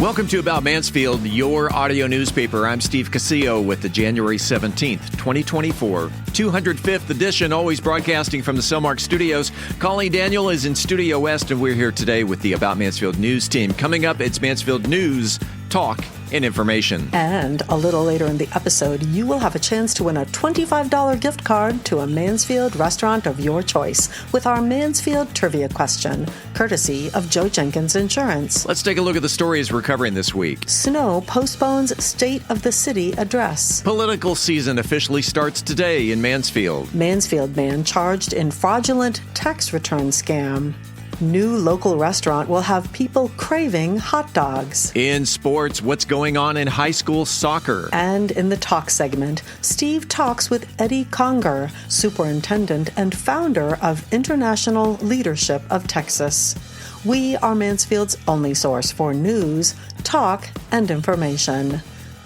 Welcome to About Mansfield, your audio newspaper. I'm Steve Casillo with the January 17th, 2024, 205th edition, always broadcasting from the Cellmark Studios. Colleen Daniel is in Studio West, and we're here today with the About Mansfield news team. Coming up, it's Mansfield News, Talk, and Information. And a little later in the episode, you will have a chance to win a $25 gift card to a Mansfield restaurant of your choice with our Mansfield Trivia Question, courtesy of Joe Jenkins Insurance. Let's take a look at the stories we're covering this week. Snow postpones State of the City address. Political season officially starts today in Mansfield. Mansfield man charged in fraudulent tax return scam. New local restaurant will have people craving hot dogs. In sports, what's going on in high school soccer? And in the talk segment, Steve talks with Eddie Conger, Superintendent and founder of International Leadership of Texas. We are Mansfield's only source for news, talk, and information.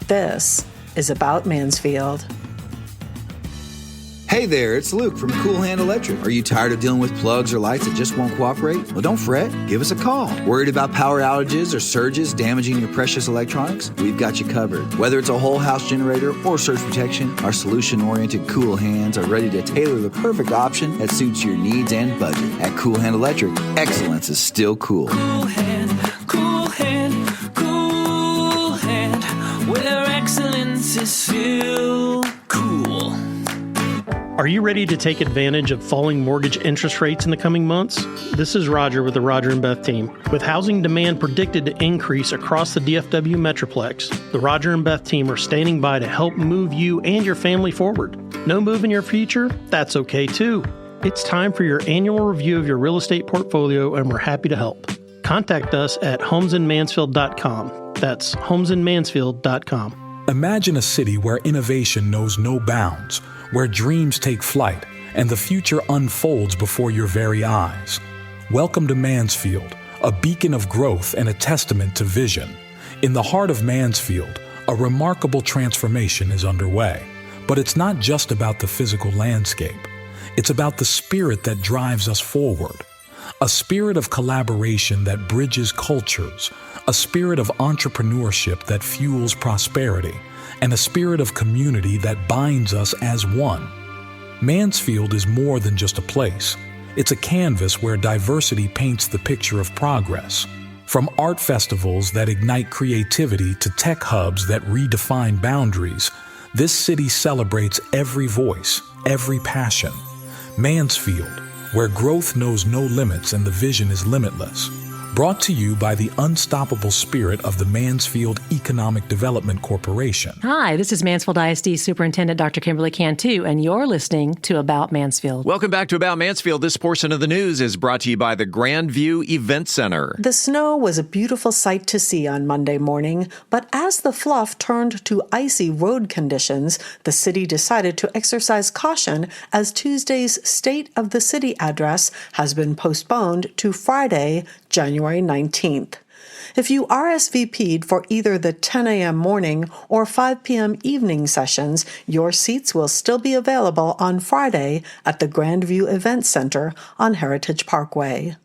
This is About Mansfield. Hey there, it's Luke from Cool Hand Electric. Are you tired of dealing with plugs or lights that just won't cooperate? Well, don't fret. Give us a call. Worried about power outages or surges damaging your precious electronics? We've got you covered. Whether it's a whole house generator or surge protection, our solution-oriented Cool Hands are ready to tailor the perfect option that suits your needs and budget. At Cool Hand Electric, excellence is still cool. Cool Hand, Cool Hand, Cool Hand, where excellence is still cool. Are you ready to take advantage of falling mortgage interest rates in the coming months? This is Roger with the Roger and Beth team. With housing demand predicted to increase across the DFW Metroplex, the Roger and Beth team are standing by to help move you and your family forward. No move in your future? That's okay too. It's time for your annual review of your real estate portfolio, and we're happy to help. Contact us at homesinmansfield.com. That's homesinmansfield.com. Imagine a city where innovation knows no bounds, where dreams take flight and the future unfolds before your very eyes. Welcome to Mansfield, a beacon of growth and a testament to vision. In the heart of Mansfield, a remarkable transformation is underway. But it's not just about the physical landscape. It's about the spirit that drives us forward. A spirit of collaboration that bridges cultures, a spirit of entrepreneurship that fuels prosperity, and a spirit of community that binds us as one. Mansfield is more than just a place. It's a canvas where diversity paints the picture of progress. From art festivals that ignite creativity to tech hubs that redefine boundaries, this city celebrates every voice, every passion. Mansfield, where growth knows no limits and the vision is limitless. Brought to you by the unstoppable spirit of the Mansfield Economic Development Corporation. Hi, this is Mansfield ISD Superintendent Dr. Kimberly Cantu, and you're listening to About Mansfield. Welcome back to About Mansfield. This portion of the news is brought to you by the Grandview Event Center. The snow was a beautiful sight to see on Monday morning, but as the fluff turned to icy road conditions, the city decided to exercise caution as Tuesday's State of the City address has been postponed to Friday, January 19th. If you RSVP'd for either the 10 a.m. morning or 5 p.m. evening sessions, your seats will still be available on Friday at the Grandview Event Center on Heritage Parkway.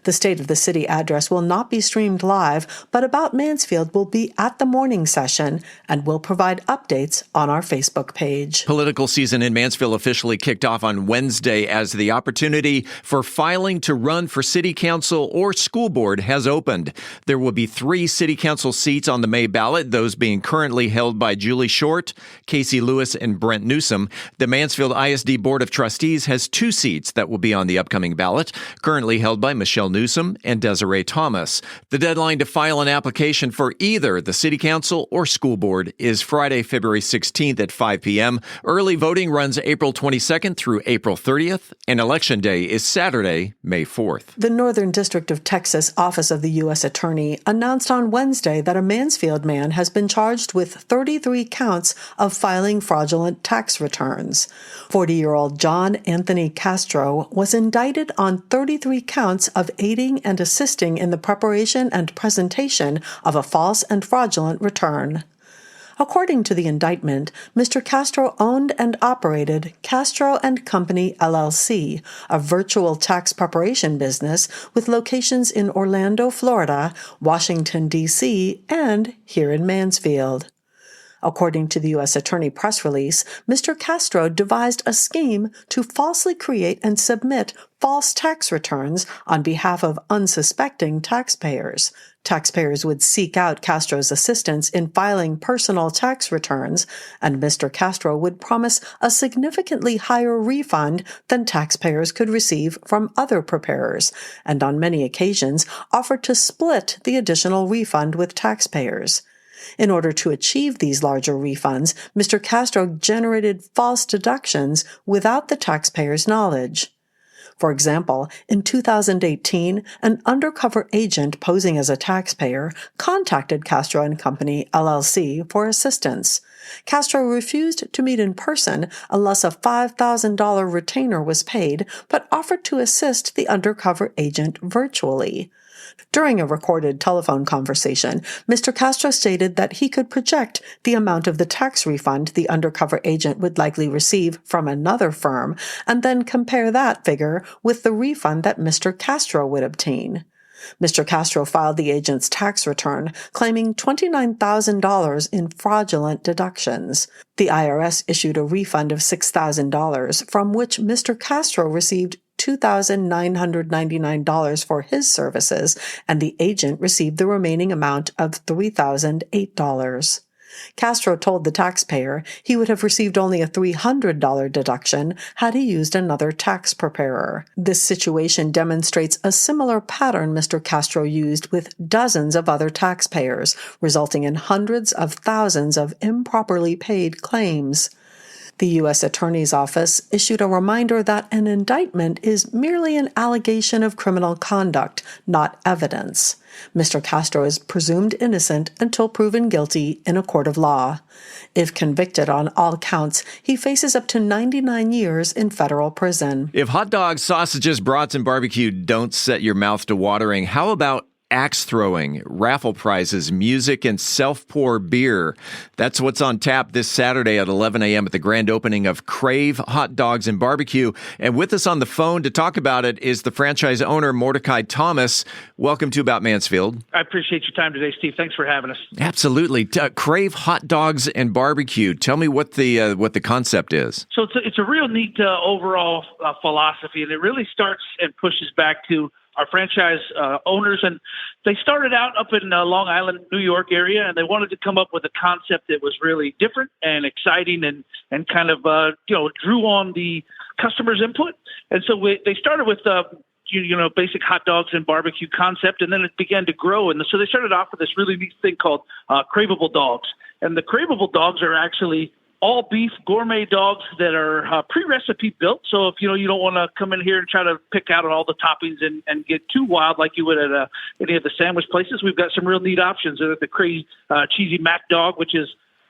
The State of the City address will not be streamed live, but About Mansfield will be at the morning session and will provide updates on our Facebook page. Political season in Mansfield officially kicked off on Wednesday as the opportunity for filing to run for city council or school board has opened. There will be 3 city council seats on the May ballot, those being currently held by Julie Short, Casey Lewis, and Brent Newsom. The Mansfield ISD Board of Trustees has 2 seats that will be on the upcoming ballot, currently held by Michelle Newsom and Desiree Thomas. The deadline to file an application for either the City Council or School Board is Friday, February 16th at 5 p.m. Early voting runs April 22nd through April 30th, and Election Day is Saturday, May 4th. The Northern District of Texas Office of the U.S. Attorney announced on Wednesday that a Mansfield man has been charged with 33 counts of filing fraudulent tax returns. 40-year-old John Anthony Castro was indicted on 33 counts of aiding and assisting in the preparation and presentation of a false and fraudulent return. According to the indictment, Mr. Castro owned and operated Castro & Company, LLC, a virtual tax preparation business with locations in Orlando, Florida, Washington, D.C., and here in Mansfield. According to the U.S. Attorney press release, Mr. Castro devised a scheme to falsely create and submit false tax returns on behalf of unsuspecting taxpayers. Taxpayers would seek out Castro's assistance in filing personal tax returns, and Mr. Castro would promise a significantly higher refund than taxpayers could receive from other preparers, and on many occasions offered to split the additional refund with taxpayers. In order to achieve these larger refunds, Mr. Castro generated false deductions without the taxpayer's knowledge. For example, in 2018, an undercover agent posing as a taxpayer contacted Castro & Company, LLC, for assistance. Castro refused to meet in person unless a $5,000 retainer was paid, but offered to assist the undercover agent virtually. During a recorded telephone conversation, Mr. Castro stated that he could project the amount of the tax refund the undercover agent would likely receive from another firm, and then compare that figure with the refund that Mr. Castro would obtain. Mr. Castro filed the agent's tax return, claiming $29,000 in fraudulent deductions. The IRS issued a refund of $6,000, from which Mr. Castro received $2,999 for his services, and the agent received the remaining amount of $3,008. Castro told the taxpayer he would have received only a $300 deduction had he used another tax preparer. This situation demonstrates a similar pattern Mr. Castro used with dozens of other taxpayers, resulting in hundreds of thousands of improperly paid claims. The U.S. Attorney's Office issued a reminder that an indictment is merely an allegation of criminal conduct, not evidence. Mr. Castro is presumed innocent until proven guilty in a court of law. If convicted on all counts, he faces up to 99 years in federal prison. If hot dogs, sausages, brats, and barbecue don't set your mouth to watering, how about axe throwing, raffle prizes, music, and self-pour beer? That's what's on tap this Saturday at 11 a.m. at the grand opening of Crave Hot Dogs and Barbecue. And with us on the phone to talk about it is the franchise owner, Mordecai Thomas. Welcome to About Mansfield. I appreciate your time today, Steve. Thanks for having us. Absolutely. Crave Hot Dogs and Barbecue. Tell me what the concept is. So it's a real neat overall philosophy, and it really starts and pushes back to our franchise owners, and they started out up in Long Island, New York area, and they wanted to come up with a concept that was really different and exciting and kind of drew on the customers' input. And so they started with basic hot dogs and barbecue concept, and then it began to grow. And so they started off with this really neat thing called craveable dogs, and the craveable dogs are actually all beef gourmet dogs that are pre-recipe built. So if you don't want to come in here and try to pick out all the toppings and get too wild like you would at any of the sandwich places, we've got some real neat options. There's the crazy cheesy mac dog, which is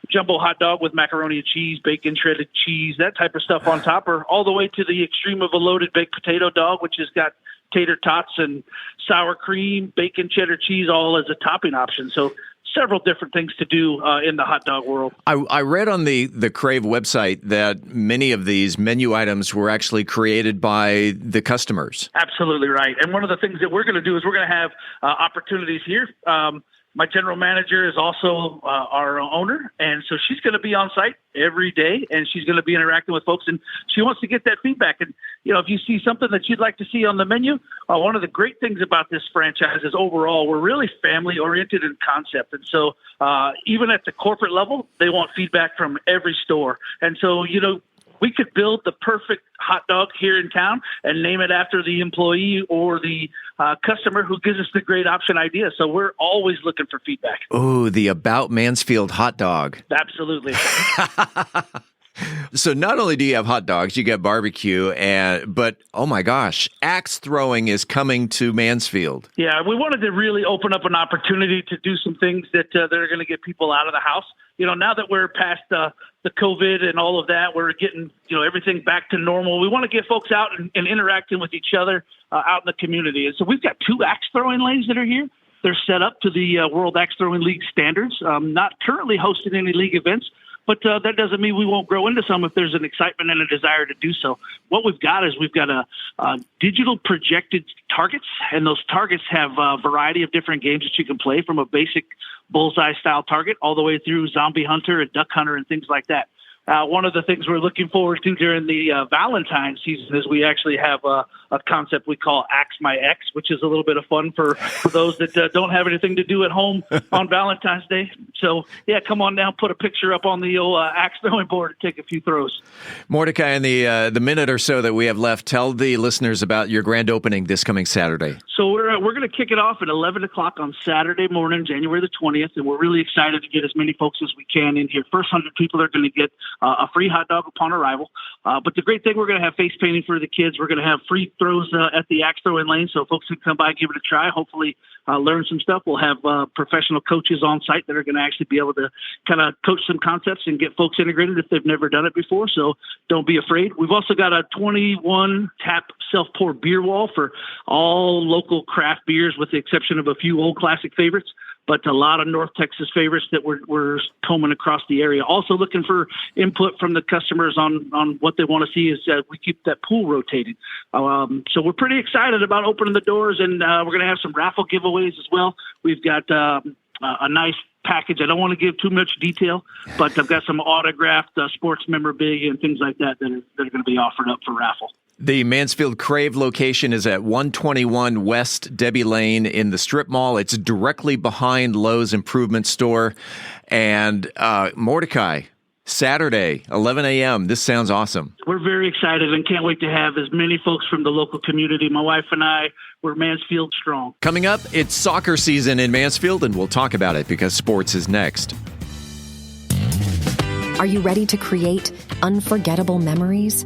jumbo hot dog with macaroni and cheese, bacon, shredded cheese, that type of stuff on top, or all the way to the extreme of a loaded baked potato dog, which has got tater tots and sour cream, bacon, cheddar cheese, all as a topping option. So several different things to do in the hot dog world. I read on the Crave website that many of these menu items were actually created by the customers. Absolutely right. And one of the things that we're going to do is we're going to have opportunities here. My general manager is also our owner, and so she's going to be on site every day, and she's going to be interacting with folks, and she wants to get that feedback. And, if you see something that you'd like to see on the menu, one of the great things about this franchise is overall we're really family-oriented in concept. And so even at the corporate level, they want feedback from every store. And so, we could build the perfect hot dog here in town and name it after the employee or the customer who gives us the great option idea. So we're always looking for feedback. Oh, the About Mansfield hot dog. Absolutely. So not only do you have hot dogs, you get barbecue, but oh my gosh, axe throwing is coming to Mansfield. Yeah, we wanted to really open up an opportunity to do some things that are going to get people out of the house. Now that we're past the COVID and all of that, we're getting everything back to normal. We want to get folks out and interacting with each other out in the community. And so we've got 2 axe throwing lanes that are here. They're set up to the World Axe Throwing League standards. Not currently hosting any league events, but that doesn't mean we won't grow into some if there's an excitement and a desire to do so. What we've got is we've got a digital projected targets, and those targets have a variety of different games that you can play, from a basic bullseye-style target all the way through zombie hunter and duck hunter and things like that. One of the things we're looking forward to during the Valentine's season is we actually have a concept we call Axe My Ex, which is a little bit of fun for those that don't have anything to do at home on Valentine's Day. So, yeah, come on down, put a picture up on the old axe throwing board and take a few throws. Mordecai, in the minute or so that we have left, tell the listeners about your grand opening this coming Saturday. So we're going to kick it off at 11 o'clock on Saturday morning, January the 20th, and we're really excited to get as many folks as we can in here. First 100 people are going to get a free hot dog upon arrival. But the great thing, we're going to have face painting for the kids. We're going to have free throws at the axe throwing lane, so folks can come by, give it a try, hopefully learn some stuff. We'll have professional coaches on site that are going to actually be able to kind of coach some concepts and get folks integrated if they've never done it before, so don't be afraid. We've also got a 21 tap self-pour beer wall for all local craft beers, with the exception of a few old classic favorites, but a lot of North Texas favorites that we're combing across the area. Also looking for input from the customers on what they want to see is we keep that pool rotating. So we're pretty excited about opening the doors, and we're going to have some raffle giveaways as well. We've got a nice package. I don't want to give too much detail, but I've got some autographed sports memorabilia and things like that that are going to be offered up for raffle. The Mansfield Crave location is at 121 West Debbie Lane in the Strip Mall. It's directly behind Lowe's Improvement Store. And Mordecai, Saturday, 11 a.m. This sounds awesome. We're very excited and can't wait to have as many folks from the local community. My wife and I, we're Mansfield strong. Coming up, it's soccer season in Mansfield, and we'll talk about it because sports is next. Are you ready to create unforgettable memories?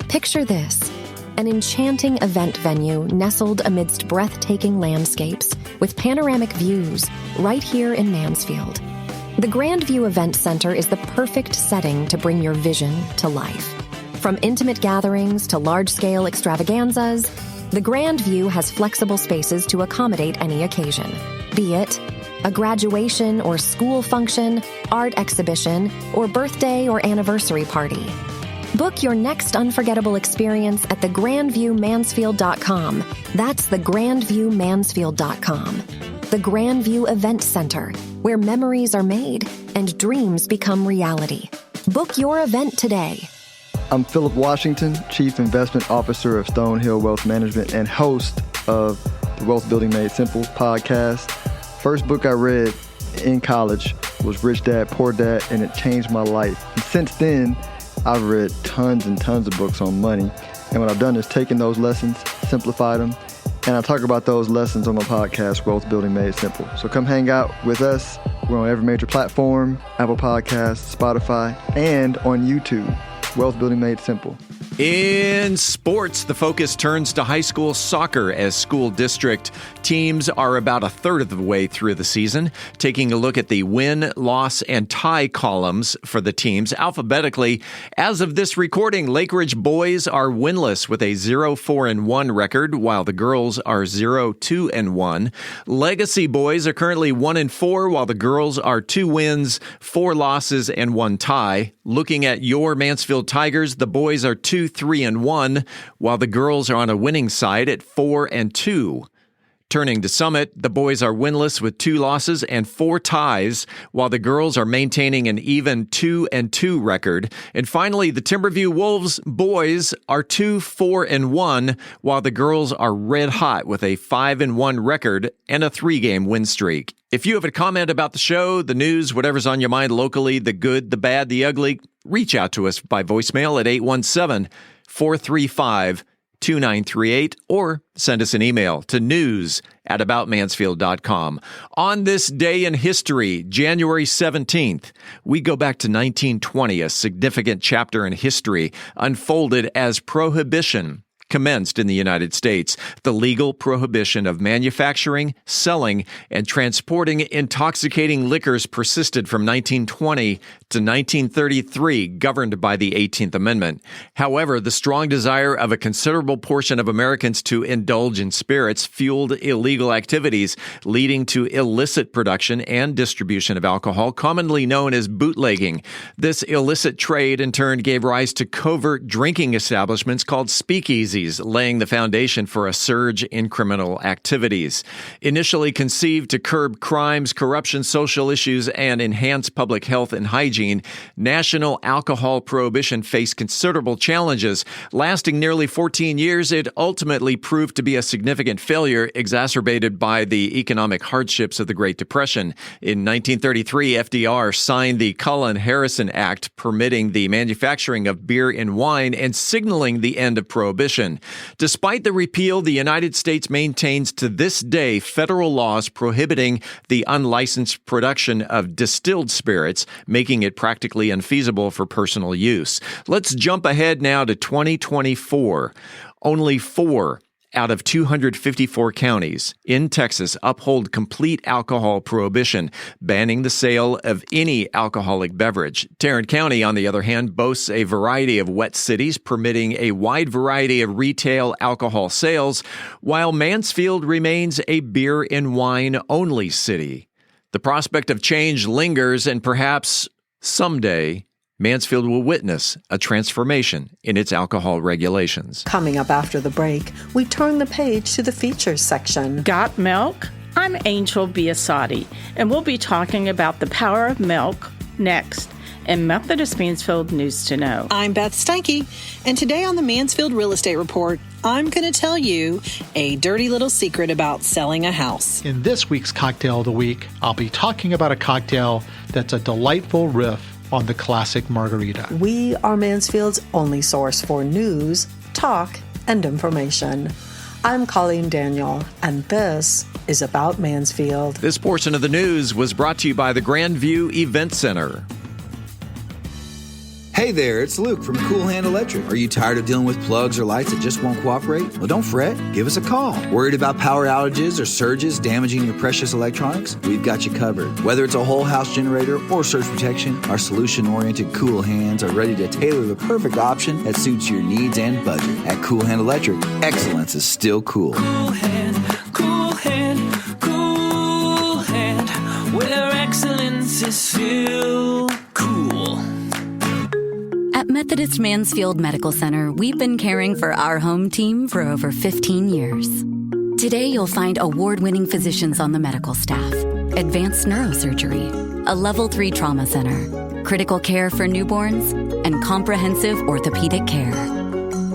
Picture this: an enchanting event venue nestled amidst breathtaking landscapes with panoramic views right here in Mansfield. The Grandview Event Center is the perfect setting to bring your vision to life. From intimate gatherings to large-scale extravaganzas, the Grandview has flexible spaces to accommodate any occasion, be it a graduation or school function, art exhibition, or birthday or anniversary party. Book your next unforgettable experience at thegrandviewmansfield.com. That's thegrandviewmansfield.com. The Grandview Event Center, where memories are made and dreams become reality. Book your event today. I'm Philip Washington, Chief Investment Officer of Stonehill Wealth Management and host of the Wealth Building Made Simple podcast. First book I read in college was Rich Dad, Poor Dad, and it changed my life. And since then, I've read tons and tons of books on money, and what I've done is taken those lessons, simplified them, and I talk about those lessons on my podcast, Wealth Building Made Simple. So come hang out with us. We're on every major platform, Apple Podcasts, Spotify, and on YouTube, Wealth Building Made Simple. In sports, the focus turns to high school soccer as school district teams are about a third of the way through the season. Taking a look at the win, loss, and tie columns for the teams alphabetically. As of this recording, Lake Ridge boys are winless with a 0-4-1 record, while the girls are 0-2-1. Legacy boys are currently 1-4, while the girls are 2 wins, 4 losses, and 1 tie. Looking at your Mansfield Tigers, the boys are 2-3-1, while the girls are on a winning side at 4-2. Turning to Summit, the boys are winless with 2 losses and 4 ties, while the girls are maintaining an even 2-2 record. And finally, the Timberview Wolves boys are 2-4-1, while the girls are red hot with a 5-1 record and a 3-game win streak. If you have a comment about the show, the news, whatever's on your mind locally, the good, the bad, the ugly, reach out to us by voicemail at 817-435-2938 or send us an email to news@aboutmansfield.com. On this day in history, January 17th, we go back to 1920, a significant chapter in history unfolded as Prohibition commenced in the United States. The legal prohibition of manufacturing, selling, and transporting intoxicating liquors persisted from 1920 to 1933, governed by the 18th Amendment. However, the strong desire of a considerable portion of Americans to indulge in spirits fueled illegal activities, leading to illicit production and distribution of alcohol, commonly known as bootlegging. This illicit trade, in turn, gave rise to covert drinking establishments called speakeasies, laying the foundation for a surge in criminal activities. Initially conceived to curb crimes, corruption, social issues, and enhance public health and hygiene, national alcohol prohibition faced considerable challenges. Lasting nearly 14 years, it ultimately proved to be a significant failure, exacerbated by the economic hardships of the Great Depression. In 1933, FDR signed the Cullen-Harrison Act, permitting the manufacturing of beer and wine and signaling the end of prohibition. Despite the repeal, the United States maintains to this day federal laws prohibiting the unlicensed production of distilled spirits, making it practically unfeasible for personal use. Let's jump ahead now to 2024. Only 4 out of 254 counties in Texas uphold complete alcohol prohibition, banning the sale of any alcoholic beverage. Tarrant County, on the other hand, boasts a variety of wet cities, permitting a wide variety of retail alcohol sales, while Mansfield remains a beer and wine only city. The prospect of change lingers, and perhaps someday Mansfield will witness a transformation in its alcohol regulations. Coming up after the break, we turn the page to the features section. Got milk? I'm Angel Biasatti, and we'll be talking about the power of milk next in Methodist Mansfield News to Know. I'm Beth Steinke, and today on the Mansfield Real Estate Report, I'm going to tell you a dirty little secret about selling a house. In this week's Cocktail of the Week, I'll be talking about a cocktail that's a delightful riff on the classic margarita. We are Mansfield's only source for news, talk, and information. I'm Colleen Daniel, and this is About Mansfield. This portion of the news was brought to you by the Grandview Event Center. Hey there, it's Luke from Cool Hand Electric. Are you tired of dealing with plugs or lights that just won't cooperate? Well, don't fret. Give us a call. Worried about power outages or surges damaging your precious electronics? We've got you covered. Whether it's a whole house generator or surge protection, our solution-oriented Cool Hands are ready to tailor the perfect option that suits your needs and budget. At Cool Hand Electric, excellence is still cool. Cool hand, cool hand, cool hand, where excellence is still cool. At Methodist Mansfield Medical Center, we've been caring for our home team for over 15 years. Today, you'll find award-winning physicians on the medical staff, advanced neurosurgery, a Level 3 trauma center, critical care for newborns, and comprehensive orthopedic care.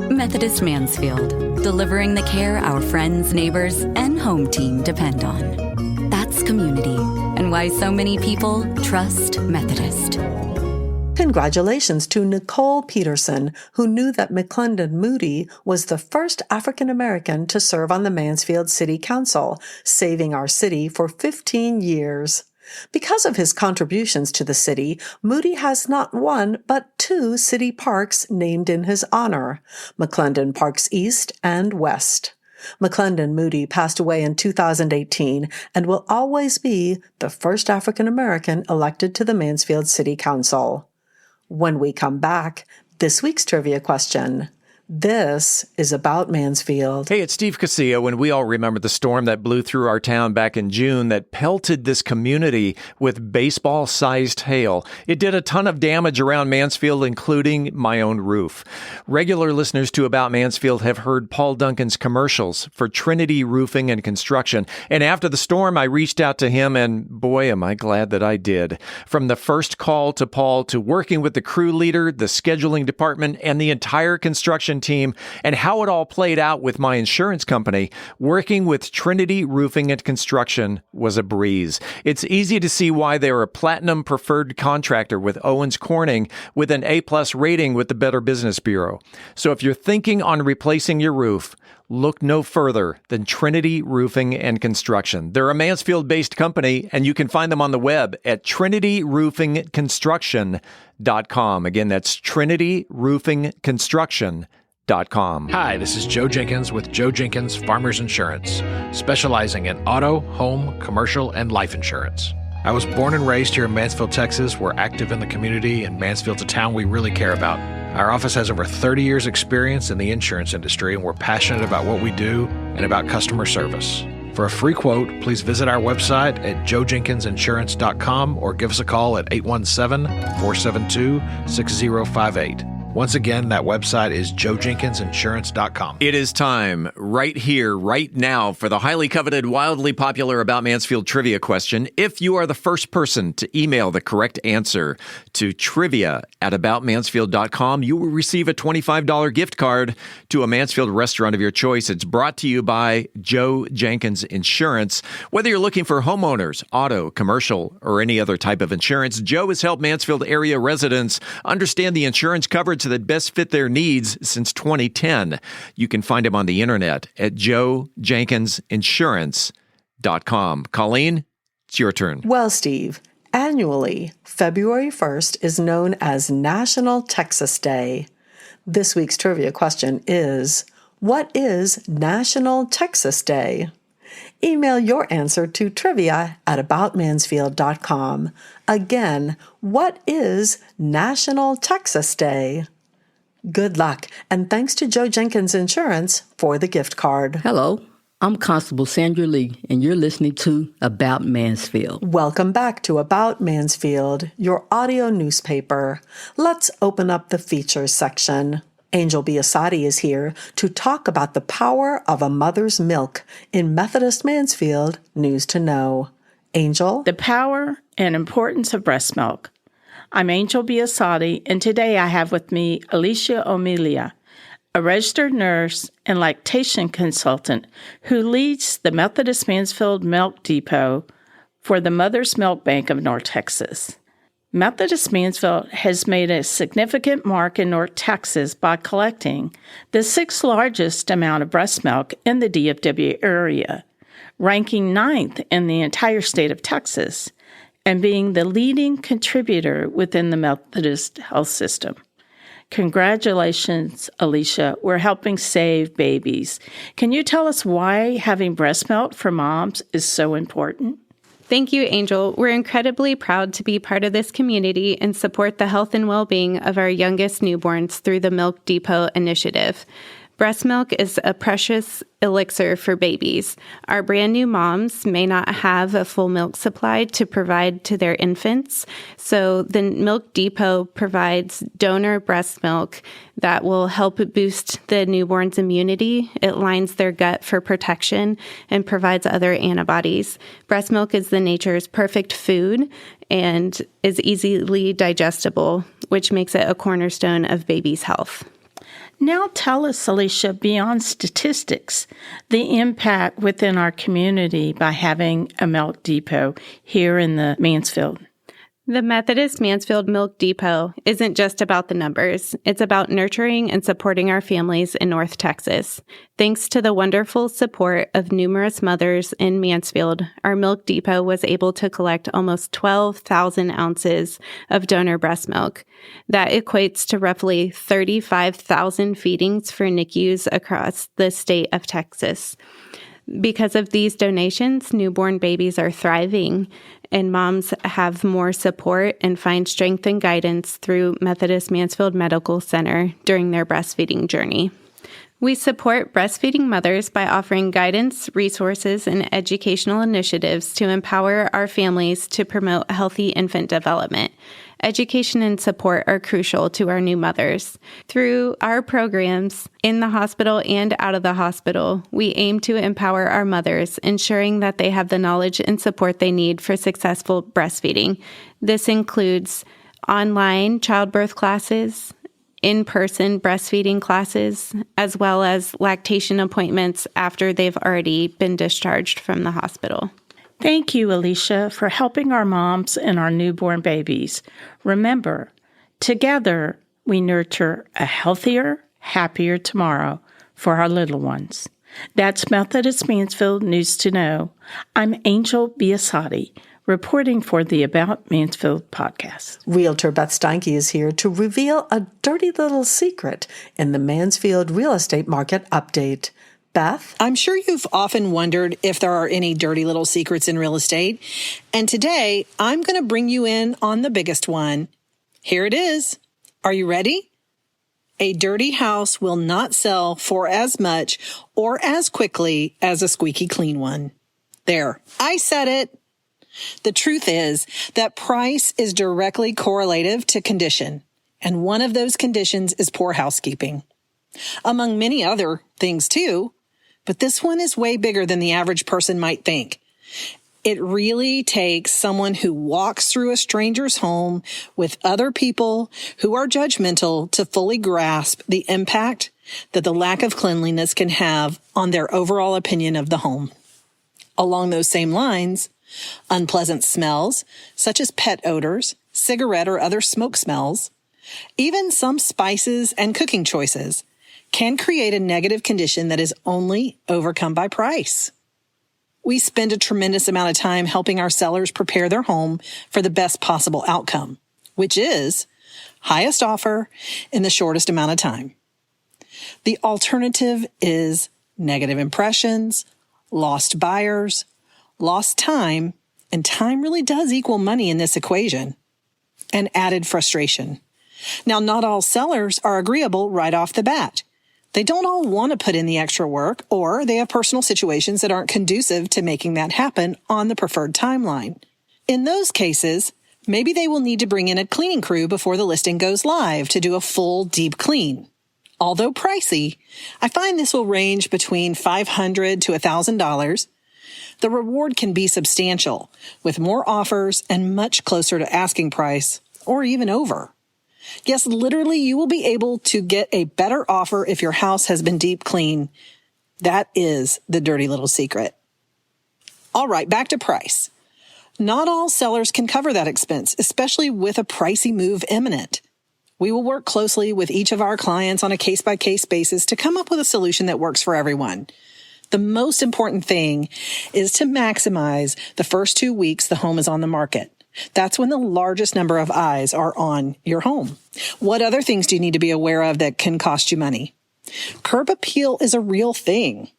Methodist Mansfield, delivering the care our friends, neighbors, and home team depend on. That's community, and why so many people trust Methodist. Congratulations to Nicole Peterson, who knew that McClendon Moody was the first African American to serve on the Mansfield City Council, saving our city for 15 years. Because of his contributions to the city, Moody has not one but 2 city parks named in his honor, McClendon Parks East and West. McClendon Moody passed away in 2018 and will always be the first African American elected to the Mansfield City Council. When we come back, this week's trivia question. This is About Mansfield. Hey, it's Steve Casillo, and we all remember the storm that blew through our town back in June that pelted this community with baseball-sized hail. It did a ton of damage around Mansfield, including my own roof. Regular listeners to About Mansfield have heard Paul Duncan's commercials for Trinity Roofing and Construction, and after the storm, I reached out to him, and boy, am I glad that I did. From the first call to Paul to working with the crew leader, the scheduling department, and the entire construction team, and how it all played out with my insurance company, working with Trinity Roofing and Construction was a breeze. It's easy to see why they're a platinum preferred contractor with Owens Corning with an A+ rating with the Better Business Bureau. So if you're thinking on replacing your roof, look no further than Trinity Roofing and Construction. They're a Mansfield-based company, and you can find them on the web at trinityroofingconstruction.com. Again, that's trinityroofingconstruction.com. Hi, this is Joe Jenkins with Joe Jenkins Farmers Insurance, specializing in auto, home, commercial, and life insurance. I was born and raised here in Mansfield, Texas. We're active in the community, and Mansfield's a town we really care about. Our office has over 30 years' experience in the insurance industry, and we're passionate about what we do and about customer service. For a free quote, please visit our website at joejenkinsinsurance.com or give us a call at 817-472-6058. Once again, that website is joejenkinsinsurance.com. It is time right here, right now, for the highly coveted, wildly popular About Mansfield Trivia Question. If you are the first person to email the correct answer to trivia@aboutmansfield.com, you will receive a $25 gift card to a Mansfield restaurant of your choice. It's brought to you by Joe Jenkins Insurance. Whether you're looking for homeowners, auto, commercial, or any other type of insurance, Joe has helped Mansfield area residents understand the insurance coverage that best fit their needs since 2010. You can find him on the internet at joejenkinsinsurance.com. Colleen, it's your turn. Well, Steve, annually, February 1st is known as National Texas Day. This week's trivia question is, what is National Texas Day? Email your answer to trivia@aboutmansfield.com. Again, what is National Texas Day? Good luck, and thanks to Joe Jenkins Insurance for the gift card. Hello, I'm Constable Sandra Lee, and you're listening to About Mansfield. Welcome back to About Mansfield, your audio newspaper. Let's open up the features section. Angel Biasatti is here to talk about the power of a mother's milk in Methodist Mansfield News to Know. Angel? The power and importance of breast milk. I'm Angel Biasatti, and today I have with me Alicia O'Melia, a registered nurse and lactation consultant who leads the Methodist Mansfield Milk Depot for the Mother's Milk Bank of North Texas. Methodist Mansfield has made a significant mark in North Texas by collecting the sixth largest amount of breast milk in the DFW area, ranking 9th in the entire state of Texas, and being the leading contributor within the Methodist health system. Congratulations, Alicia. We're helping save babies. Can you tell us why having breast milk for moms is so important? Thank you, Angel. We're incredibly proud to be part of this community and support the health and well-being of our youngest newborns through the Milk Depot initiative. Breast milk is a precious elixir for babies. Our brand new moms may not have a full milk supply to provide to their infants, so the Milk Depot provides donor breast milk that will help boost the newborn's immunity. It lines their gut for protection and provides other antibodies. Breast milk is the nature's perfect food and is easily digestible, which makes it a cornerstone of babies' health. Now tell us, Alicia, beyond statistics, the impact within our community by having a milk depot here in the Mansfield. The Methodist Mansfield Milk Depot isn't just about the numbers. It's about nurturing and supporting our families in North Texas. Thanks to the wonderful support of numerous mothers in Mansfield, our Milk Depot was able to collect almost 12,000 ounces of donor breast milk. That equates to roughly 35,000 feedings for NICUs across the state of Texas. Because of these donations, newborn babies are thriving, and moms have more support and find strength and guidance through Methodist Mansfield Medical Center during their breastfeeding journey. We support breastfeeding mothers by offering guidance, resources, and educational initiatives to empower our families to promote healthy infant development. Education and support are crucial to our new mothers. Through our programs in the hospital and out of the hospital, we aim to empower our mothers, ensuring that they have the knowledge and support they need for successful breastfeeding. This includes online childbirth classes, in-person breastfeeding classes, as well as lactation appointments after they've already been discharged from the hospital. Thank you, Alicia, for helping our moms and our newborn babies. Remember, together we nurture a healthier, happier tomorrow for our little ones. That's Methodist Mansfield News to Know. I'm Angel Biasatti reporting for the About Mansfield podcast. Realtor Beth Steinke is here to reveal a dirty little secret in the Mansfield real estate market update. Beth? I'm sure you've often wondered if there are any dirty little secrets in real estate. And today, I'm going to bring you in on the biggest one. Here it is. Are you ready? A dirty house will not sell for as much or as quickly as a squeaky clean one. There, I said it. The truth is that price is directly correlative to condition, and one of those conditions is poor housekeeping. Among many other things too, but this one is way bigger than the average person might think. It really takes someone who walks through a stranger's home with other people who are judgmental to fully grasp the impact that the lack of cleanliness can have on their overall opinion of the home. Along those same lines, unpleasant smells, such as pet odors, cigarette or other smoke smells, even some spices and cooking choices, can create a negative condition that is only overcome by price. We spend a tremendous amount of time helping our sellers prepare their home for the best possible outcome, which is highest offer in the shortest amount of time. The alternative is negative impressions, lost buyers, lost time, and time really does equal money in this equation, and added frustration. Now, not all sellers are agreeable right off the bat. They don't all want to put in the extra work, or they have personal situations that aren't conducive to making that happen on the preferred timeline. In those cases, maybe they will need to bring in a cleaning crew before the listing goes live to do a full deep clean. Although pricey, I find this will range between $500 to $1,000. The reward can be substantial, with more offers and much closer to asking price, or even over. Yes, literally, you will be able to get a better offer if your house has been deep clean. That is the dirty little secret. All right, back to price. Not all sellers can cover that expense, especially with a pricey move imminent. We will work closely with each of our clients on a case-by-case basis to come up with a solution that works for everyone. The most important thing is to maximize the first 2 weeks the home is on the market. That's when the largest number of eyes are on your home. What other things do you need to be aware of that can cost you money? Curb appeal is a real thing.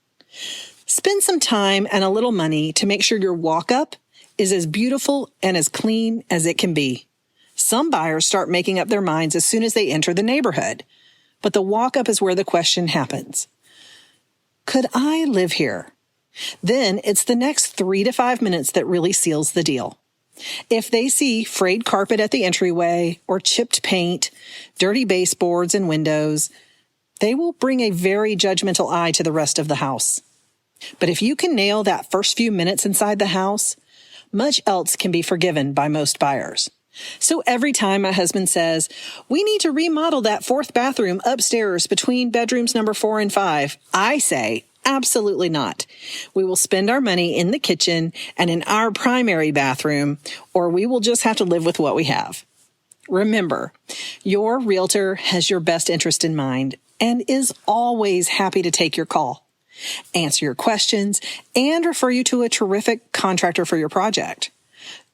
Spend some time and a little money to make sure your walk-up is as beautiful and as clean as it can be. Some buyers start making up their minds as soon as they enter the neighborhood, but the walk-up is where the question happens. Could I live here? Then it's the next 3 to 5 minutes that really seals the deal. If they see frayed carpet at the entryway or chipped paint, dirty baseboards and windows, they will bring a very judgmental eye to the rest of the house. But if you can nail that first few minutes inside the house, much else can be forgiven by most buyers. So every time my husband says, we need to remodel that 4th bathroom upstairs between bedrooms number 4 and 5, I say, absolutely not. We will spend our money in the kitchen and in our primary bathroom, or we will just have to live with what we have. Remember, your realtor has your best interest in mind and is always happy to take your call, answer your questions, and refer you to a terrific contractor for your project.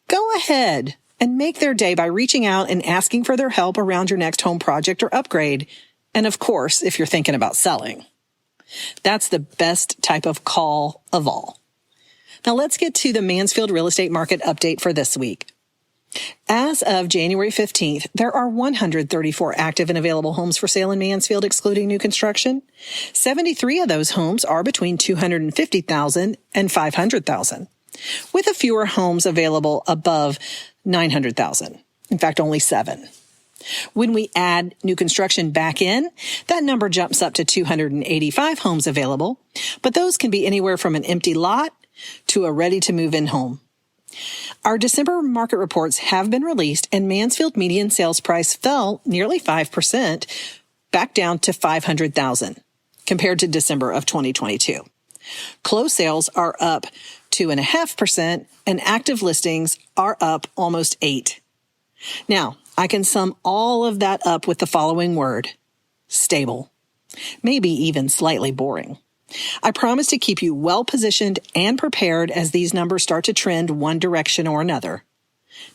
Go ahead and make their day by reaching out and asking for their help around your next home project or upgrade. And of course, if you're thinking about selling. That's the best type of call of all. Now let's get to the Mansfield real estate market update for this week. As of January 15th, there are 134 active and available homes for sale in Mansfield, excluding new construction. 73 of those homes are between $250,000 and $500,000, with a fewer homes available above $900,000. In fact, only 7. When we add new construction back in, that number jumps up to 285 homes available, but those can be anywhere from an empty lot to a ready-to-move-in home. Our December market reports have been released, and Mansfield median sales price fell nearly 5%, back down to $500,000, compared to December of 2022. Closed sales are up 2.5%, and active listings are up almost 8%. Now, I can sum all of that up with the following word: stable. Maybe even slightly boring. I promise to keep you well-positioned and prepared as these numbers start to trend one direction or another.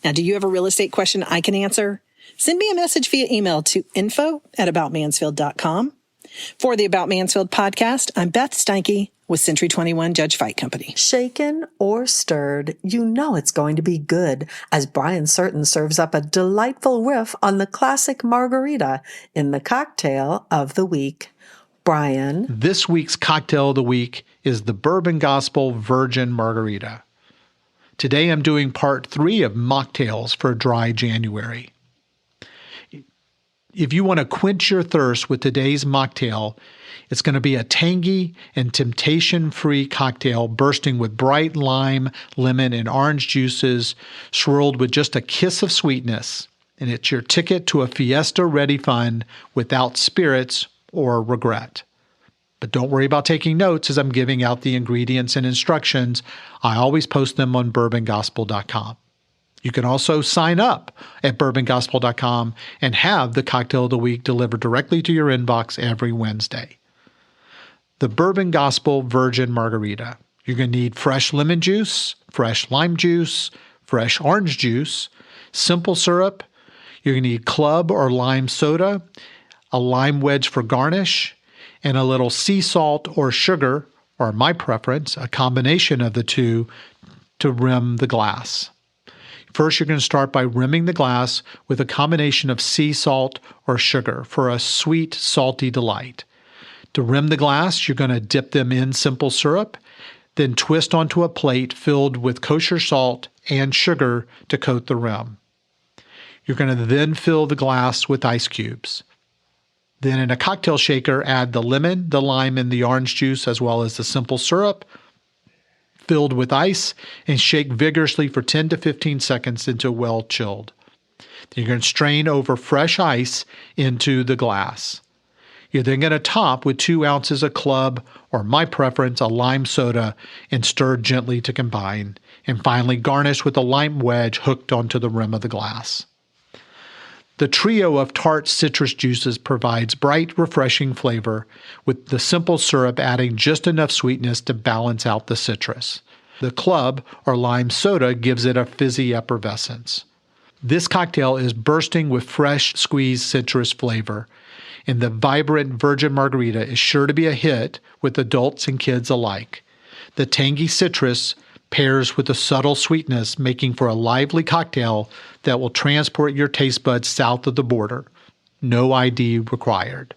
Now, do you have a real estate question I can answer? Send me a message via email to info@aboutmansfield.com. For the About Mansfield podcast, I'm Beth Steinke with Century 21 Judge Fight Company. Shaken or stirred, you know it's going to be good as Brian Certain serves up a delightful riff on the classic margarita in the cocktail of the week. Brian. This week's cocktail of the week is the Bourbon Gospel Virgin Margarita. Today I'm doing part 3 of mocktails for dry January. If you want to quench your thirst with today's mocktail, it's going to be a tangy and temptation-free cocktail bursting with bright lime, lemon, and orange juices swirled with just a kiss of sweetness. And it's your ticket to a fiesta-ready fun without spirits or regret. But don't worry about taking notes as I'm giving out the ingredients and instructions. I always post them on bourbongospel.com. You can also sign up at bourbongospel.com and have the cocktail of the week delivered directly to your inbox every Wednesday. The Bourbon Gospel Virgin Margarita. You're going to need fresh lemon juice, fresh lime juice, fresh orange juice, simple syrup. You're going to need club or lime soda, a lime wedge for garnish, and a little sea salt or sugar, or my preference, a combination of the two, to rim the glass. First, you're going to start by rimming the glass with a combination of sea salt or sugar for a sweet, salty delight. To rim the glass, you're going to dip them in simple syrup, then twist onto a plate filled with kosher salt and sugar to coat the rim. You're going to then fill the glass with ice cubes. Then in a cocktail shaker, add the lemon, the lime, and the orange juice, as well as the simple syrup, filled with ice, and shake vigorously for 10 to 15 seconds until well chilled. Then you're going to strain over fresh ice into the glass. You're then going to top with 2 ounces of club, or my preference, a lime soda, and stir gently to combine. And finally, garnish with a lime wedge hooked onto the rim of the glass. The trio of tart citrus juices provides bright, refreshing flavor, with the simple syrup adding just enough sweetness to balance out the citrus. The club, or lime soda, gives it a fizzy effervescence. This cocktail is bursting with fresh, squeezed citrus flavor, and the vibrant Virgin Margarita is sure to be a hit with adults and kids alike. The tangy citrus pairs with a subtle sweetness, making for a lively cocktail that will transport your taste buds south of the border. No ID required.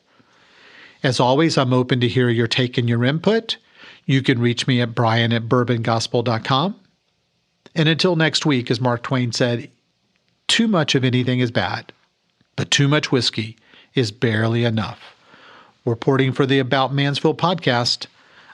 As always, I'm open to hear your take and your input. You can reach me at brian@bourbongospel.com. And until next week, as Mark Twain said, too much of anything is bad, but too much whiskey is barely enough. Reporting for the About Mansfield podcast,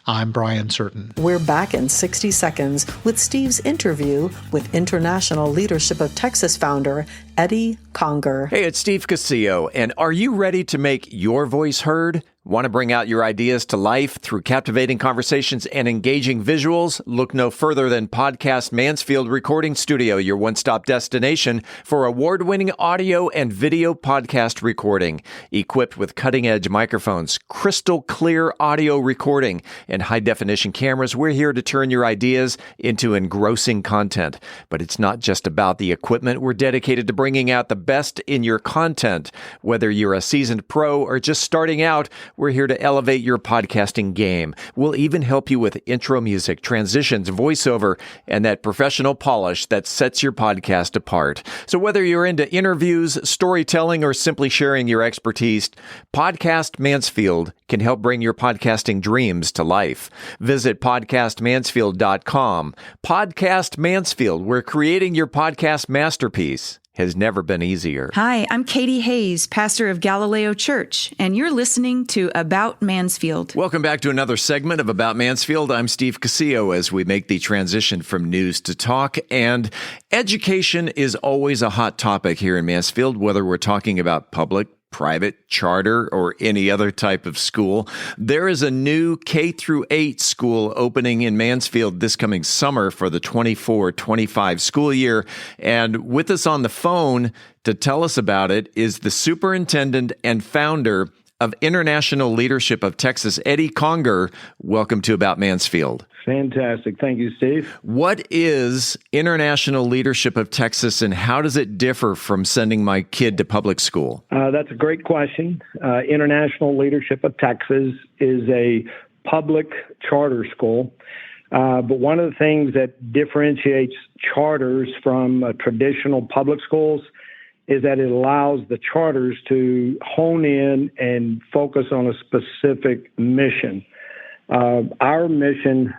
I'm Brian Certain. We're back in 60 seconds with Steve's interview with International Leadership of Texas founder Eddie Conger. Hey, it's Steve Casillo, and are you ready to make your voice heard? Want to bring out your ideas to life through captivating conversations and engaging visuals? Look no further than Podcast Mansfield Recording Studio, your one-stop destination for award-winning audio and video podcast recording. Equipped with cutting-edge microphones, crystal clear audio recording, and high-definition cameras, we're here to turn your ideas into engrossing content. But it's not just about the equipment. We're dedicated to bringing out the best in your content. Whether you're a seasoned pro or just starting out, we're here to elevate your podcasting game. We'll even help you with intro music, transitions, voiceover, and that professional polish that sets your podcast apart. So whether you're into interviews, storytelling, or simply sharing your expertise, Podcast Mansfield can help bring your podcasting dreams to life. Visit podcastmansfield.com. Podcast Mansfield, where creating your podcast masterpiece has never been easier. Hi, I'm Katie Hayes, pastor of Galileo Church, and you're listening to About Mansfield. Welcome back to another segment of About Mansfield. I'm Steve Casillo as we make the transition from news to talk. And education is always a hot topic here in Mansfield, whether we're talking about public, private, charter, or any other type of school. There is a new K-8 school opening in Mansfield this coming summer for the 24-25 school year. And with us on the phone to tell us about it is the superintendent and founder of International Leadership of Texas, Eddie Conger. Welcome to About Mansfield. Fantastic. Thank you, Steve. What is International Leadership of Texas, and how does it differ from sending my kid to public school? That's a great question. International Leadership of Texas is a public charter school. But one of the things that differentiates charters from traditional public schools is that it allows the charters to hone in and focus on a specific mission. Our mission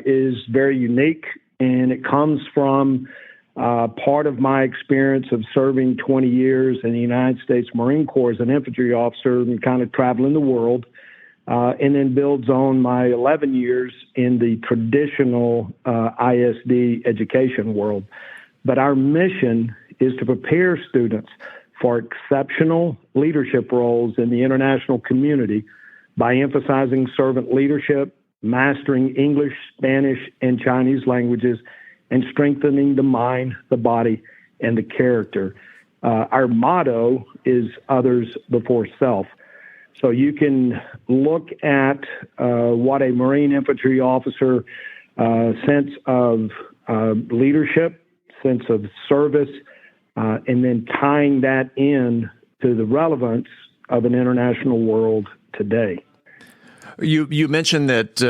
is very unique, and it comes from part of my experience of serving 20 years in the United States Marine Corps as an infantry officer and kind of traveling the world, and then builds on my 11 years in the traditional ISD education world. But our mission is to prepare students for exceptional leadership roles in the international community by emphasizing servant leadership, mastering English, Spanish, and Chinese languages, and strengthening the mind, the body, and the character. Our motto is others before self. So you can look at what a Marine infantry officer sense of leadership, sense of service, and then tying that in to the relevance of an international world today. You mentioned that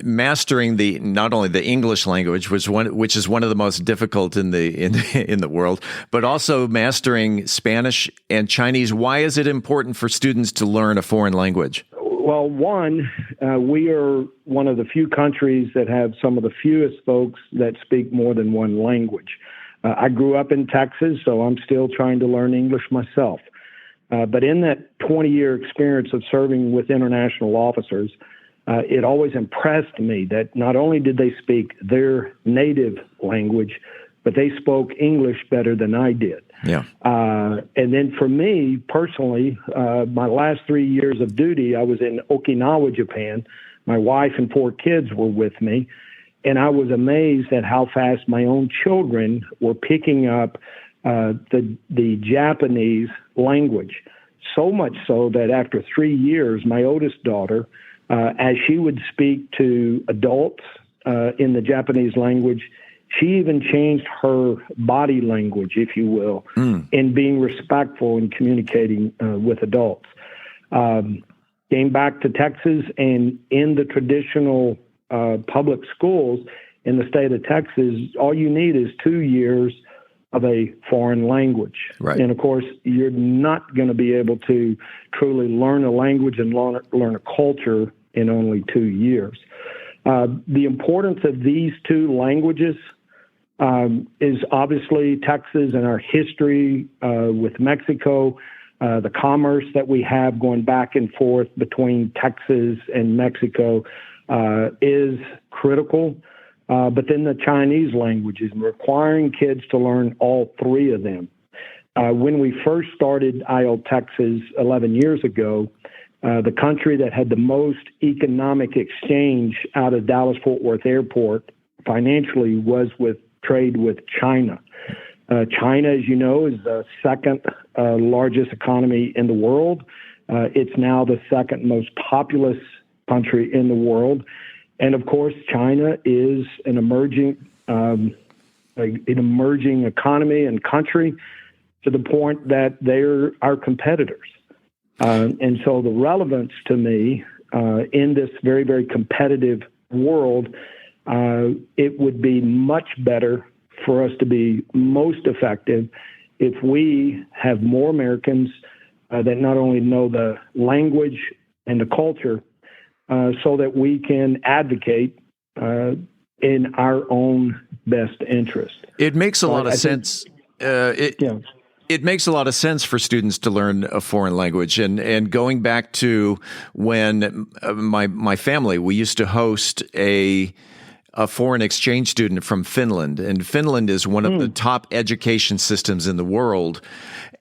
mastering not only the English language, which is one of the most difficult in the world, but also mastering Spanish and Chinese. Why is it important for students to learn a foreign language? Well, one, we are one of the few countries that have some of the fewest folks that speak more than one language. I grew up in Texas, so I'm still trying to learn English myself. But in that 20-year experience of serving with international officers, it always impressed me that not only did they speak their native language, but they spoke English better than I did. Yeah. And then for me personally, my last 3 years of duty, I was in Okinawa, Japan. My wife and 4 kids were with me. And I was amazed at how fast my own children were picking up the Japanese language. So much so that after 3 years, my oldest daughter, as she would speak to adults in the Japanese language, she even changed her body language, if you will, in being respectful and communicating with adults. Came back to Texas, and in the traditional public schools in the state of Texas, all you need is 2 years of a foreign language. Right. And of course, you're not going to be able to truly learn a language and learn a culture in only 2 years. The importance of these 2 languages is obviously Texas and our history with Mexico, the commerce that we have going back and forth between Texas and Mexico is critical. But then the Chinese languages, requiring kids to learn all 3 of them. When we first started IL Texas 11 years ago, the country that had the most economic exchange out of Dallas-Fort Worth Airport financially was with trade with China. China, as you know, is the second largest economy in the world. It's now the second most populous country in the world. And of course, China is an emerging economy and country to the point that they're our competitors. And so the relevance to me in this very, very competitive world, it would be much better for us to be most effective if we have more Americans that not only know the language and the culture, so that we can advocate in our own best interest. It makes a lot of sense. It makes a lot of sense for students to learn a foreign language. And going back to when my family, we used to host a foreign exchange student from Finland. And Finland is one of the top education systems in the world.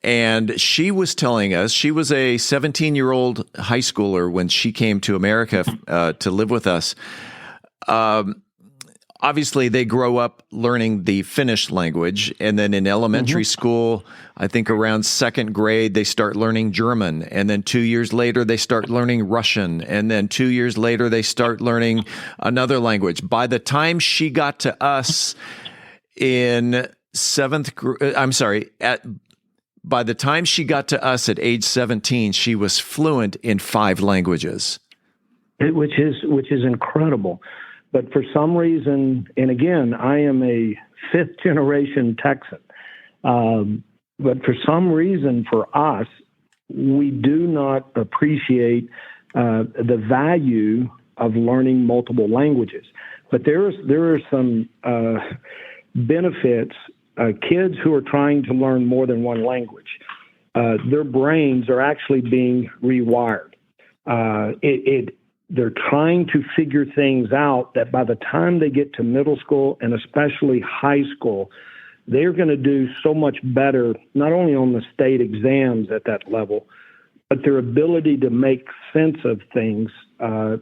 And she was telling us, she was a 17-year-old high schooler when she came to America to live with us. obviously they grow up learning the Finnish language, and then in elementary school, I think around second grade, they start learning German, and then 2 years later, they start learning Russian, and then 2 years later, they start learning another language. By the time she got to us in by the time she got to us at age 17, she was fluent in 5 languages. Which is incredible. But for some reason, and again, I am a 5th generation Texan, but for some reason for us, we do not appreciate the value of learning multiple languages. But there are some benefits. Kids who are trying to learn more than one language, their brains are actually being rewired. They're trying to figure things out that by the time they get to middle school and especially high school, they're going to do so much better, not only on the state exams at that level, but their ability to make sense of things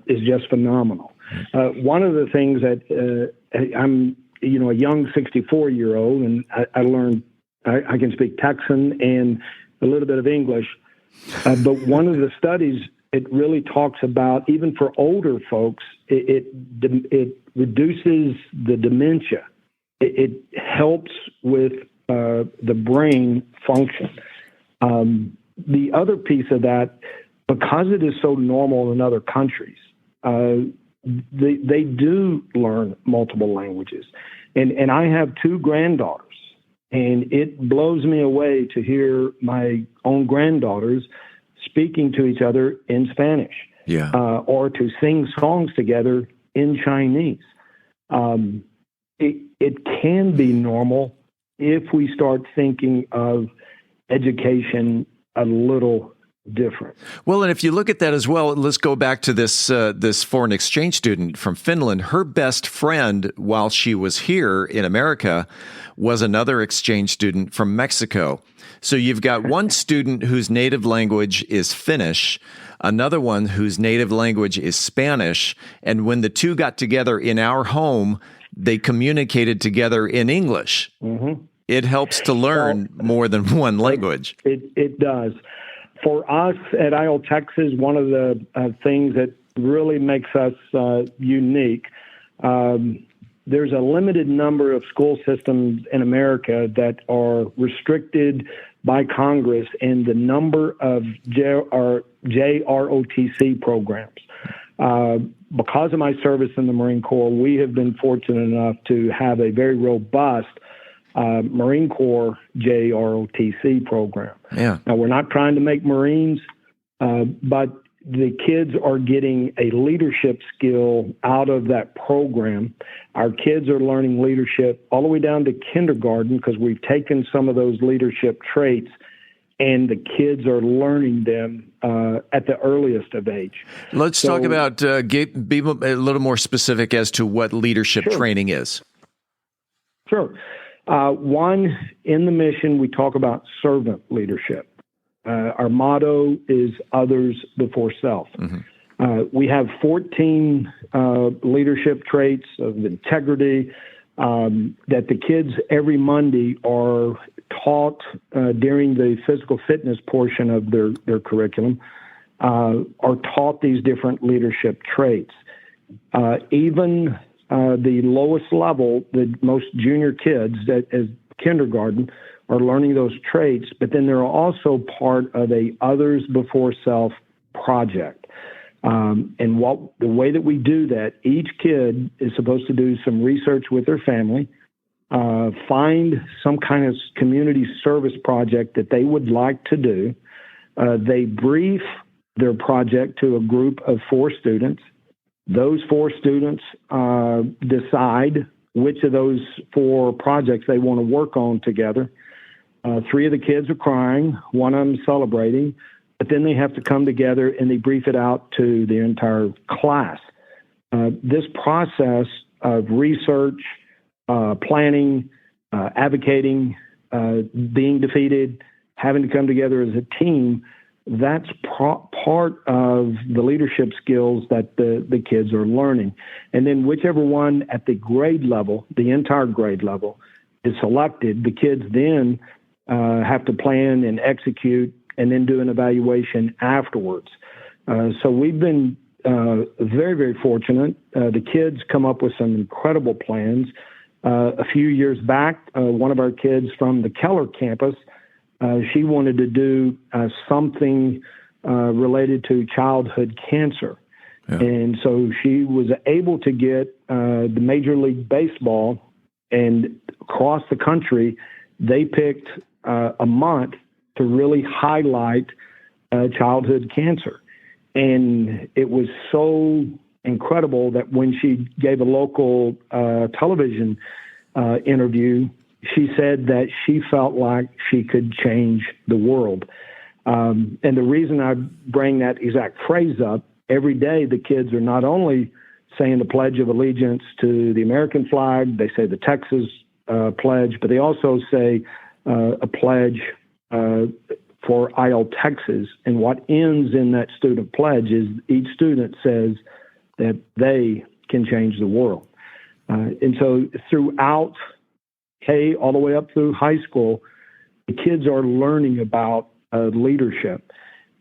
is just phenomenal. One of the things that I'm, a young 64-year-old, and I learned I can speak Texan and a little bit of English, but one of the studies, it really talks about, even for older folks, it reduces the dementia. It helps with the brain function. The other piece of that, because it is so normal in other countries, they do learn multiple languages. And I have 2 granddaughters, and it blows me away to hear my own granddaughters speaking to each other in Spanish, or to sing songs together in Chinese. It can be normal if we start thinking of education a little different. Well, and if you look at that as well, let's go back to this foreign exchange student from Finland. Her best friend while she was here in America was another exchange student from Mexico. So you've got one student whose native language is Finnish, another one whose native language is Spanish, and when the two got together in our home, they communicated together in English. Mm-hmm. It helps to learn more than one language. It does. For us at IL Texas, one of the things that really makes us unique, there's a limited number of school systems in America that are restricted by Congress in the number of JROTC programs. Because of my service in the Marine Corps, we have been fortunate enough to have a very robust Marine Corps JROTC program. Yeah. Now, we're not trying to make Marines, but the kids are getting a leadership skill out of that program. Our kids are learning leadership all the way down to kindergarten because we've taken some of those leadership traits and the kids are learning them at the earliest of age. Let's talk about, be a little more specific as to what leadership training is. Sure. One, in the mission, we talk about servant leadership. Our motto is others before self. Mm-hmm. We have 14 leadership traits of integrity that the kids every Monday are taught during the physical fitness portion of their curriculum, are taught these different leadership traits. Even the lowest level, the most junior kids as kindergarten are learning those traits, but then they're also part of a others before self project. And the way that we do that, each kid is supposed to do some research with their family, find some kind of community service project that they would like to do. They brief their project to a group of 4 students. Those 4 students decide which of those 4 projects they want to work on together. 3 of the kids are crying, 1 of them celebrating, but then they have to come together and they brief it out to the entire class. This process of research, planning, advocating, being defeated, having to come together as a team, that's part of the leadership skills that the kids are learning. And then whichever one at the grade level, the entire grade level, is selected, the kids then have to plan and execute and then do an evaluation afterwards. So we've been very, very fortunate. The kids come up with some incredible plans. A few years back, one of our kids from the Keller campus, she wanted to do something related to childhood cancer. Yeah. And so she was able to get the Major League Baseball, and across the country, they picked a month to really highlight childhood cancer. And it was so incredible that when she gave a local television interview, she said that she felt like she could change the world. And the reason I bring that exact phrase up, every day the kids are not only saying the Pledge of Allegiance to the American flag, they say the Texas pledge, but they also say a pledge for IL Texas. And what ends in that student pledge is each student says that they can change the world. And so throughout K all the way up through high school, the kids are learning about leadership.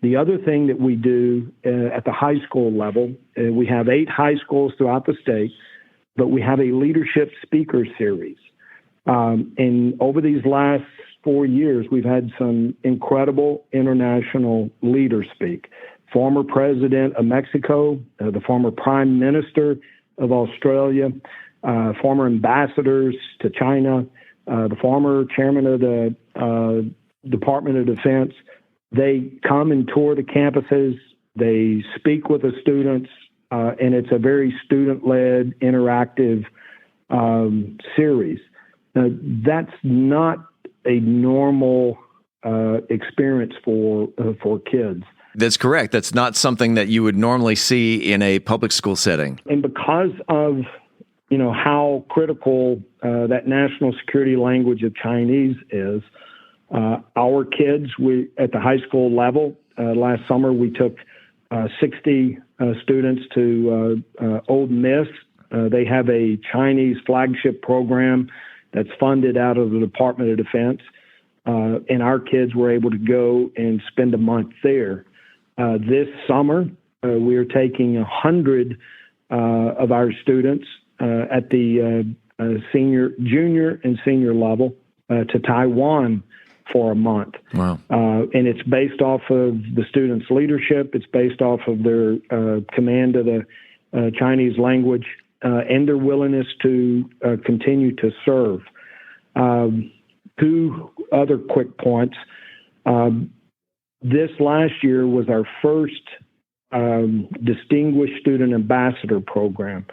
The other thing that we do at the high school level, we have 8 high schools throughout the state, but we have a leadership speaker series. And over these last 4 years, we've had some incredible international leaders speak. Former president of Mexico, the former prime minister of Australia, former ambassadors to China, the former chairman of the Department of Defense. They come and tour the campuses. They speak with the students, and it's a very student-led, interactive series. That's not a normal experience for kids. That's correct. That's not something that you would normally see in a public school setting. And because of how critical that national security language of Chinese is, our kids, at the high school level, last summer we took 60 students to Ole Miss. They have a Chinese flagship program that's funded out of the Department of Defense, and our kids were able to go and spend a month there. This summer, we are taking 100 of our students at the junior and senior level to Taiwan for a month. Wow. And it's based off of the students' leadership. It's based off of their command of the Chinese language and their willingness to continue to serve. 2 other quick points. This last year was our first Distinguished Student Ambassador program.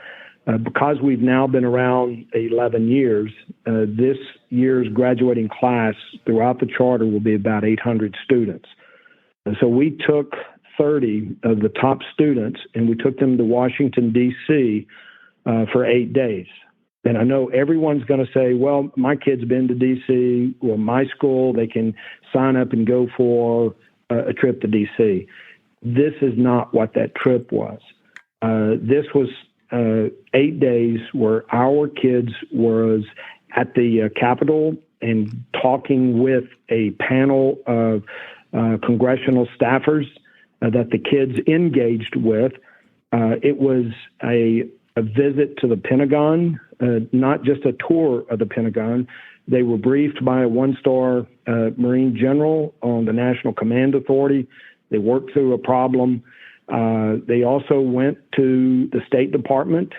Because we've now been around 11 years, this year's graduating class throughout the charter will be about 800 students. And so we took 30 of the top students and we took them to Washington, D.C. For 8 days. And I know everyone's going to say, well, my kid's been to D.C. Well, my school, they can sign up and go for a trip to D.C. This is not what that trip was. This was 8 days where our kids was at the Capitol and talking with a panel of congressional staffers that the kids engaged with. It was a visit to the Pentagon, not just a tour of the Pentagon. They were briefed by a 1-star Marine general on the National Command Authority. They worked through a problem. They also went to the State Department,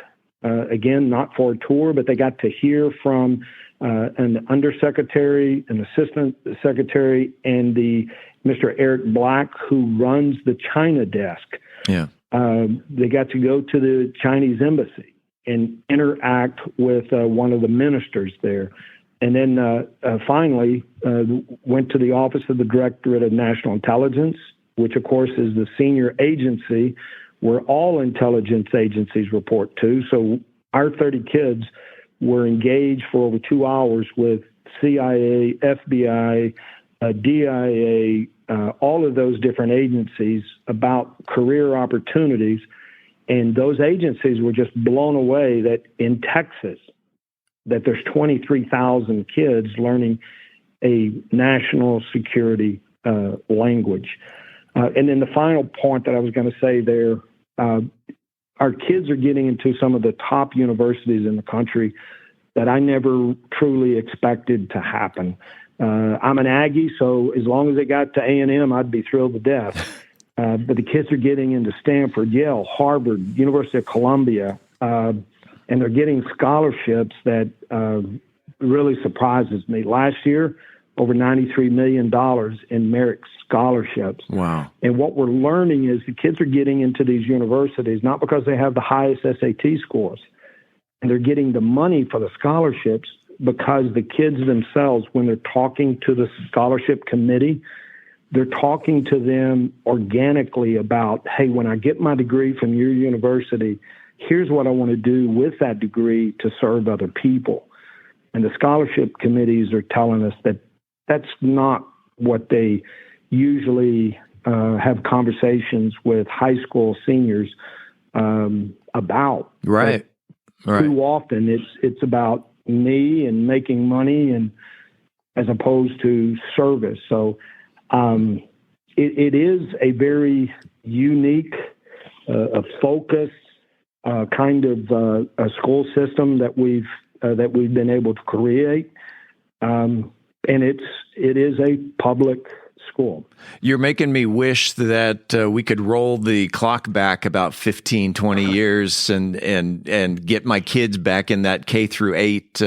again, not for a tour, but they got to hear from an undersecretary, an assistant secretary, and the Mr. Eric Black, who runs the China desk. Yeah. They got to go to the Chinese embassy and interact with one of the ministers there. And then finally went to the Office of the Directorate of National Intelligence, which, of course, is the senior agency where all intelligence agencies report to. So our 30 kids were engaged for over 2 hours with CIA, FBI, DIA, all of those different agencies about career opportunities. And those agencies were just blown away that in Texas, that there's 23,000 kids learning a national security language. And then the final point that I was going to say there, our kids are getting into some of the top universities in the country that I never truly expected to happen. I'm an Aggie, so as long as they got to A&M, I'd be thrilled to death. But the kids are getting into Stanford, Yale, Harvard, University of Columbia, and they're getting scholarships that really surprises me. Last year, over $93 million in merit scholarships. Wow. And what we're learning is the kids are getting into these universities not because they have the highest SAT scores, and they're getting the money for the scholarships because the kids themselves, when they're talking to the scholarship committee, they're talking to them organically about, hey, when I get my degree from your university, here's what I want to do with that degree to serve other people. And the scholarship committees are telling us that that's not what they usually have conversations with high school seniors about. Right. Right. Too often it's about me and making money, and as opposed to service. So it is a very unique, focused kind of a school system that we've been able to create. And it is a public school. You're making me wish that we could roll the clock back about 15, 20 years and get my kids back in that K through 8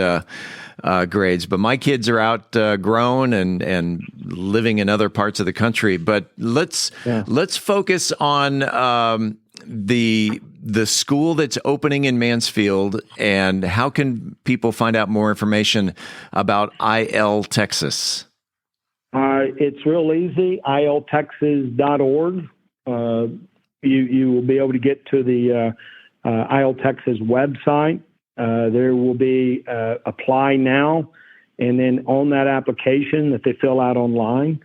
grades. But my kids are outgrown and living in other parts of the country. But let's focus on the school that's opening in Mansfield, and how can people find out more information about IL Texas? It's real easy, iltexas.org. You will be able to get to the IL Texas website. There will be apply now, and then on that application that they fill out online,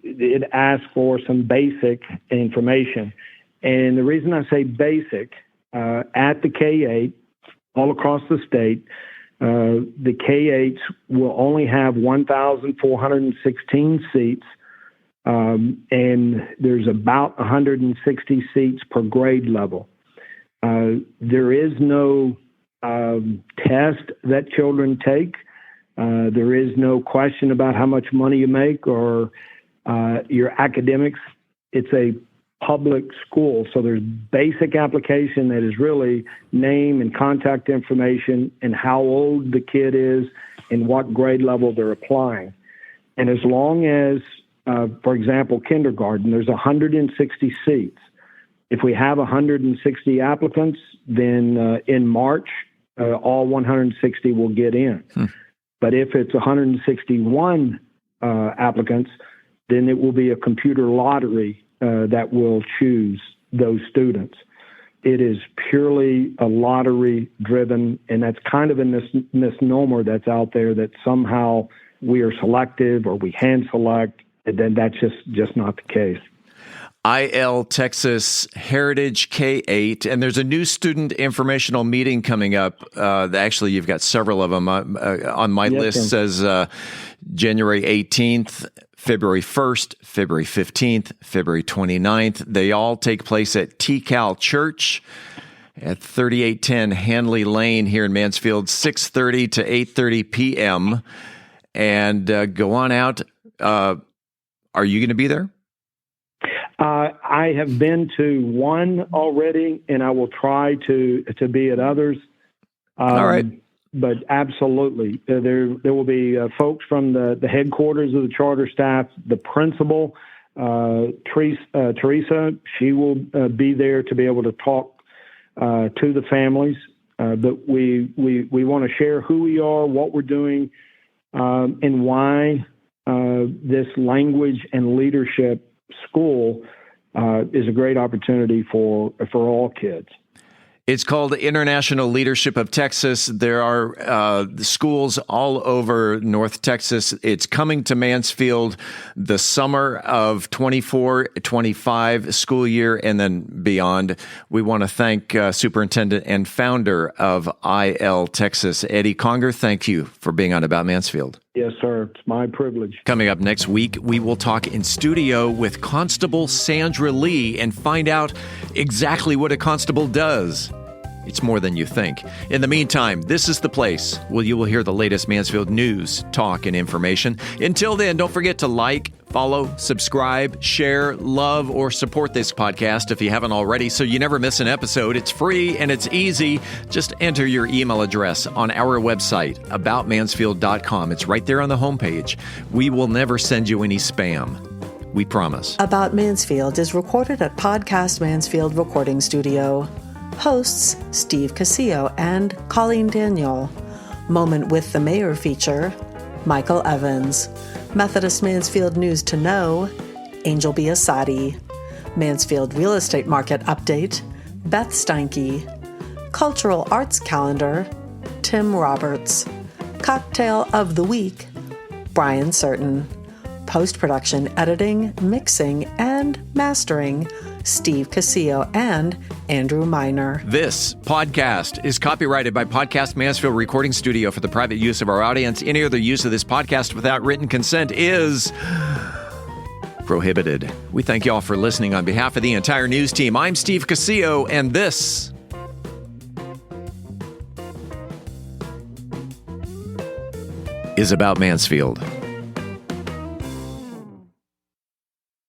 it asks for some basic information. And the reason I say basic, at the K-8, all across the state, the K-8s will only have 1,416 seats, and there's about 160 seats per grade level. There is no test that children take. There is no question about how much money you make or your academics. It's a public school, so there's basic application that is really name and contact information and how old the kid is and what grade level they're applying. And as long as, for example, kindergarten, there's 160 seats. If we have 160 applicants, then in March, all 160 will get in. But if it's 161 applicants, then it will be a computer lottery that will choose those students. It is purely a lottery driven, and that's kind of a misnomer that's out there that somehow we are selective or we hand select, and then that's just not the case. IL Texas Heritage K-8, and there's a new student informational meeting coming up. Actually, you've got several of them on my list. Says January 18th, February 1st, February 15th, February 29th. They all take place at TCAL Church at 3810 Hanley Lane here in Mansfield, 6:30 to 8:30 p.m. And go on out. Are you going to be there? I have been to one already, and I will try to be at others. All right. But absolutely, there will be folks from the headquarters of the charter staff, the principal, Teresa. She will be there to be able to talk to the families. But we want to share who we are, what we're doing, and why this language and leadership school is a great opportunity for all kids. It's called International Leadership of Texas. There are schools all over North Texas. It's coming to Mansfield the summer of 24-25 school year and then beyond. We want to thank Superintendent and founder of IL Texas, Eddie Conger. Thank you for being on About Mansfield. Yes, sir. It's my privilege. Coming up next week, we will talk in studio with Constable Sandra Lee and find out exactly what a constable does. It's more than you think. In the meantime, this is the place where you will hear the latest Mansfield news, talk, and information. Until then, don't forget to like, follow, subscribe, share, love, or support this podcast if you haven't already so you never miss an episode. It's free and it's easy. Just enter your email address on our website, aboutmansfield.com. It's right there on the homepage. We will never send you any spam. We promise. About Mansfield is recorded at Podcast Mansfield Recording Studio. Hosts Steve Casillo and Colleen Daniel. Moment with the Mayor feature Michael Evans. Methodist Mansfield News to Know, Angel Biasatti. Mansfield Real Estate Market Update, Beth Steinke. Cultural Arts Calendar, Tim Roberts. Cocktail of the Week, Brian Certain. Post-production, editing, mixing, and mastering, Steve Casillo and Andrew Miner. This podcast is copyrighted by Podcast Mansfield Recording Studio for the private use of our audience. Any other use of this podcast without written consent is prohibited. We thank you all for listening on behalf of the entire news team. I'm Steve Casillo, and this is About Mansfield.